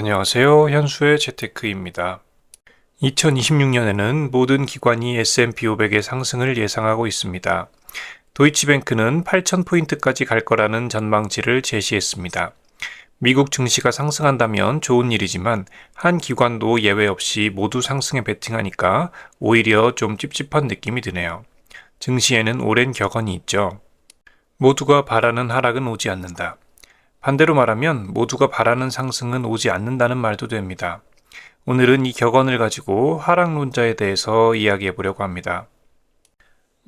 안녕하세요. 현수의 재테크입니다. 2026년에는 모든 기관이 S&P 500의 상승을 예상하고 있습니다. 도이치뱅크는 8,000포인트까지 갈 거라는 전망치를 제시했습니다. 미국 증시가 상승한다면 좋은 일이지만 한 기관도 예외 없이 모두 상승에 베팅하니까 오히려 좀 찝찝한 느낌이 드네요. 증시에는 오랜 격언이 있죠. 모두가 바라는 하락은 오지 않는다. 반대로 말하면 모두가 바라는 상승은 오지 않는다는 말도 됩니다. 오늘은 이 격언을 가지고 하락론자에 대해서 이야기해 보려고 합니다.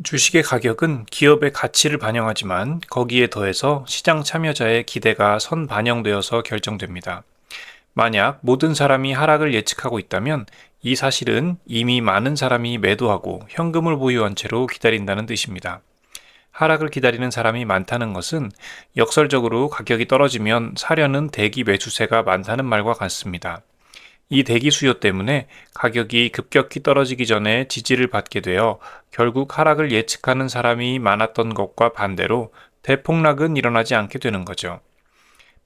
주식의 가격은 기업의 가치를 반영하지만 거기에 더해서 시장 참여자의 기대가 선반영되어서 결정됩니다. 만약 모든 사람이 하락을 예측하고 있다면 이 사실은 이미 많은 사람이 매도하고 현금을 보유한 채로 기다린다는 뜻입니다. 하락을 기다리는 사람이 많다는 것은 역설적으로 가격이 떨어지면 사려는 대기 매수세가 많다는 말과 같습니다. 이 대기 수요 때문에 가격이 급격히 떨어지기 전에 지지를 받게 되어 결국 하락을 예측하는 사람이 많았던 것과 반대로 대폭락은 일어나지 않게 되는 거죠.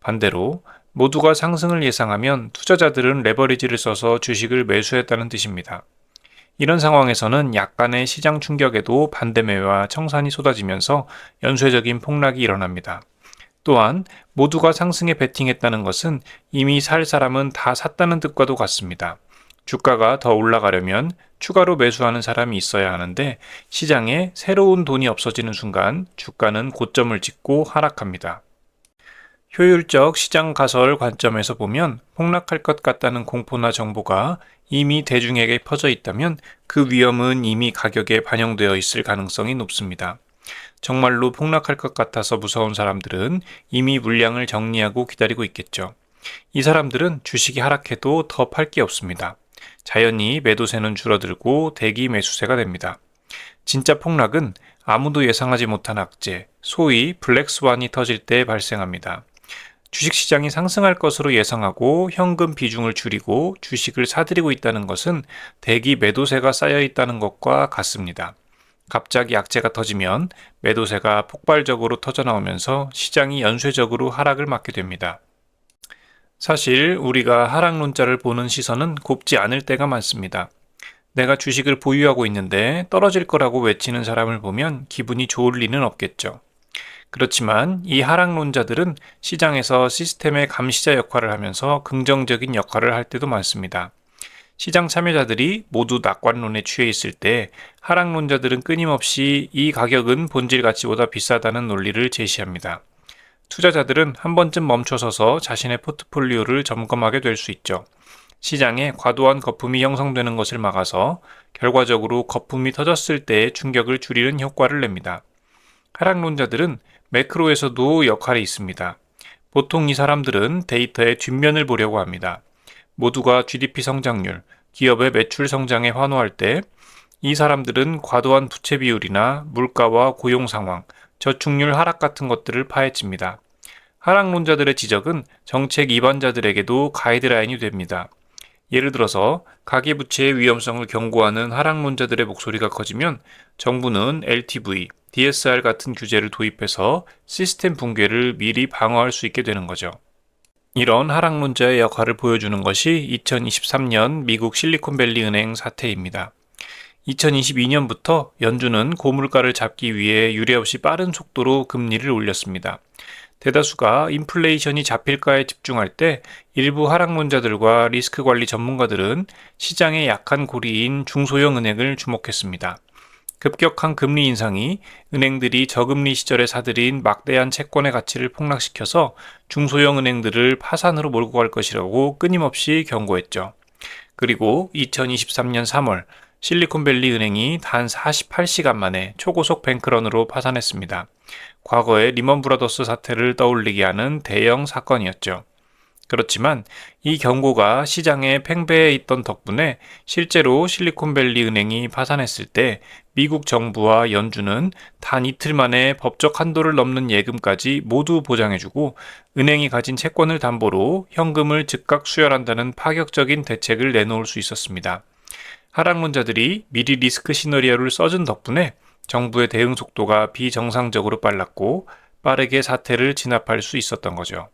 반대로 모두가 상승을 예상하면 투자자들은 레버리지를 써서 주식을 매수했다는 뜻입니다. 이런 상황에서는 약간의 시장 충격에도 반대매와 청산이 쏟아지면서 연쇄적인 폭락이 일어납니다. 또한 모두가 상승에 베팅했다는 것은 이미 살 사람은 다 샀다는 뜻과도 같습니다. 주가가 더 올라가려면 추가로 매수하는 사람이 있어야 하는데 시장에 새로운 돈이 없어지는 순간 주가는 고점을 찍고 하락합니다. 효율적 시장 가설 관점에서 보면 폭락할 것 같다는 공포나 정보가 이미 대중에게 퍼져 있다면 그 위험은 이미 가격에 반영되어 있을 가능성이 높습니다. 정말로 폭락할 것 같아서 무서운 사람들은 이미 물량을 정리하고 기다리고 있겠죠. 이 사람들은 주식이 하락해도 더 팔 게 없습니다. 자연히 매도세는 줄어들고 대기 매수세가 됩니다. 진짜 폭락은 아무도 예상하지 못한 악재, 소위 블랙스완이 터질 때 발생합니다. 주식시장이 상승할 것으로 예상하고 현금 비중을 줄이고 주식을 사들이고 있다는 것은 대기 매도세가 쌓여 있다는 것과 같습니다. 갑자기 악재가 터지면 매도세가 폭발적으로 터져나오면서 시장이 연쇄적으로 하락을 맞게 됩니다. 사실 우리가 하락론자를 보는 시선은 곱지 않을 때가 많습니다. 내가 주식을 보유하고 있는데 떨어질 거라고 외치는 사람을 보면 기분이 좋을 리는 없겠죠. 그렇지만 이 하락론자들은 시장에서 시스템의 감시자 역할을 하면서 긍정적인 역할을 할 때도 많습니다. 시장 참여자들이 모두 낙관론에 취해 있을 때 하락론자들은 끊임없이 이 가격은 본질 가치보다 비싸다는 논리를 제시합니다. 투자자들은 한 번쯤 멈춰서서 자신의 포트폴리오를 점검하게 될 수 있죠. 시장에 과도한 거품이 형성되는 것을 막아서 결과적으로 거품이 터졌을 때의 충격을 줄이는 효과를 냅니다. 하락론자들은 매크로에서도 역할이 있습니다. 보통 이 사람들은 데이터의 뒷면을 보려고 합니다. 모두가 GDP 성장률, 기업의 매출 성장에 환호할 때 이 사람들은 과도한 부채 비율이나 물가와 고용 상황, 저축률 하락 같은 것들을 파헤칩니다. 하락론자들의 지적은 정책 위반자들에게도 가이드라인이 됩니다. 예를 들어서 가계부채의 위험성을 경고하는 하락론자들의 목소리가 커지면 정부는 LTV, DSR 같은 규제를 도입해서 시스템 붕괴를 미리 방어할 수 있게 되는 거죠. 이런 하락론자의 역할을 보여주는 것이 2023년 미국 실리콘밸리 은행 사태입니다. 2022년부터 연준은 고물가를 잡기 위해 유례없이 빠른 속도로 금리를 올렸습니다. 대다수가 인플레이션이 잡힐까에 집중할 때 일부 하락론자들과 리스크 관리 전문가들은 시장의 약한 고리인 중소형 은행을 주목했습니다. 급격한 금리 인상이 은행들이 저금리 시절에 사들인 막대한 채권의 가치를 폭락시켜서 중소형 은행들을 파산으로 몰고 갈 것이라고 끊임없이 경고했죠. 그리고 2023년 3월 실리콘밸리 은행이 단 48시간 만에 초고속 뱅크런으로 파산했습니다. 과거의 리먼 브라더스 사태를 떠올리게 하는 대형 사건이었죠. 그렇지만 이 경고가 시장에 팽배해 있던 덕분에 실제로 실리콘밸리 은행이 파산했을 때 미국 정부와 연준은 단 이틀 만에 법적 한도를 넘는 예금까지 모두 보장해주고 은행이 가진 채권을 담보로 현금을 즉각 수혈한다는 파격적인 대책을 내놓을 수 있었습니다. 하락론자들이 미리 리스크 시나리오를 써준 덕분에 정부의 대응 속도가 비정상적으로 빨랐고 빠르게 사태를 진압할 수 있었던 거죠.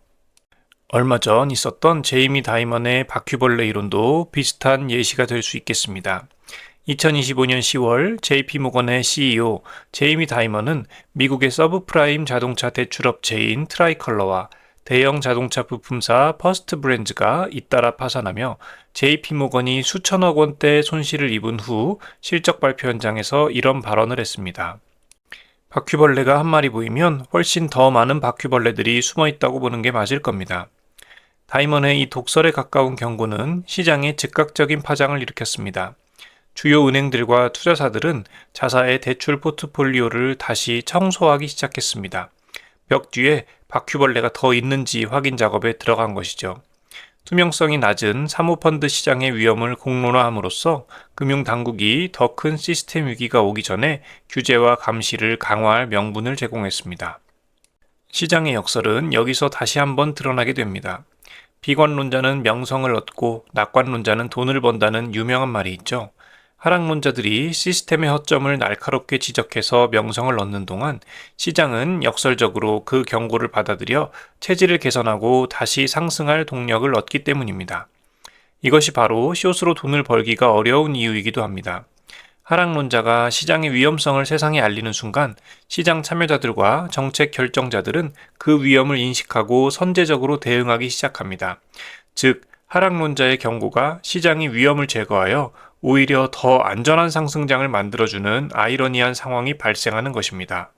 얼마 전 있었던 제이미 다이먼의 바퀴벌레 이론도 비슷한 예시가 될 수 있겠습니다. 2025년 10월 JP모건의 CEO 제이미 다이먼은 미국의 서브프라임 자동차 대출업체인 트라이컬러와 대형 자동차 부품사 퍼스트 브랜즈가 잇따라 파산하며 JP모건이 수천억 원대 손실을 입은 후 실적 발표 현장에서 이런 발언을 했습니다. 바퀴벌레가 한 마리 보이면 훨씬 더 많은 바퀴벌레들이 숨어 있다고 보는 게 맞을 겁니다. 다이먼의 이 독설에 가까운 경고는 시장에 즉각적인 파장을 일으켰습니다. 주요 은행들과 투자사들은 자사의 대출 포트폴리오를 다시 청소하기 시작했습니다. 벽 뒤에 바퀴벌레가 더 있는지 확인 작업에 들어간 것이죠. 투명성이 낮은 사모펀드 시장의 위험을 공론화함으로써 금융당국이 더 큰 시스템 위기가 오기 전에 규제와 감시를 강화할 명분을 제공했습니다. 시장의 역설은 여기서 다시 한번 드러나게 됩니다. 비관론자는 명성을 얻고 낙관론자는 돈을 번다는 유명한 말이 있죠. 하락론자들이 시스템의 허점을 날카롭게 지적해서 명성을 얻는 동안 시장은 역설적으로 그 경고를 받아들여 체질을 개선하고 다시 상승할 동력을 얻기 때문입니다. 이것이 바로 숏으로 돈을 벌기가 어려운 이유이기도 합니다. 하락론자가 시장의 위험성을 세상에 알리는 순간 시장 참여자들과 정책 결정자들은 그 위험을 인식하고 선제적으로 대응하기 시작합니다. 즉, 하락론자의 경고가 시장의 위험을 제거하여 오히려 더 안전한 상승장을 만들어주는 아이러니한 상황이 발생하는 것입니다.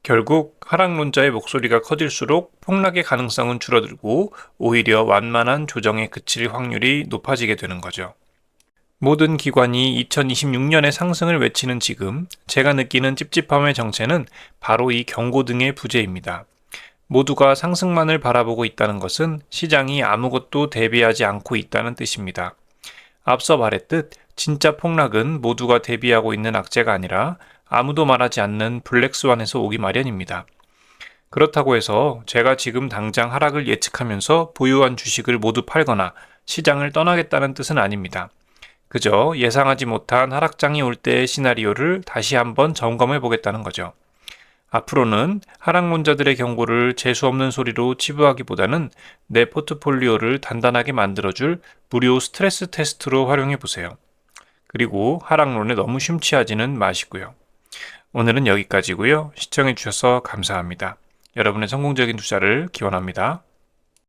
결국 하락론자의 목소리가 커질수록 폭락의 가능성은 줄어들고 오히려 완만한 조정에 그칠 확률이 높아지게 되는 거죠. 모든 기관이 2026년의 상승을 외치는 지금 제가 느끼는 찝찝함의 정체는 바로 이 경고 등의 부재입니다. 모두가 상승만을 바라보고 있다는 것은 시장이 아무것도 대비하지 않고 있다는 뜻입니다. 앞서 말했듯 진짜 폭락은 모두가 대비하고 있는 악재가 아니라 아무도 말하지 않는 블랙스완에서 오기 마련입니다. 그렇다고 해서 제가 지금 당장 하락을 예측하면서 보유한 주식을 모두 팔거나 시장을 떠나겠다는 뜻은 아닙니다. 그저 예상하지 못한 하락장이 올 때의 시나리오를 다시 한번 점검해 보겠다는 거죠. 앞으로는 하락론자들의 경고를 재수없는 소리로 치부하기보다는 내 포트폴리오를 단단하게 만들어줄 무료 스트레스 테스트로 활용해 보세요. 그리고 하락론에 너무 심취하지는 마시고요. 오늘은 여기까지고요. 시청해 주셔서 감사합니다. 여러분의 성공적인 투자를 기원합니다.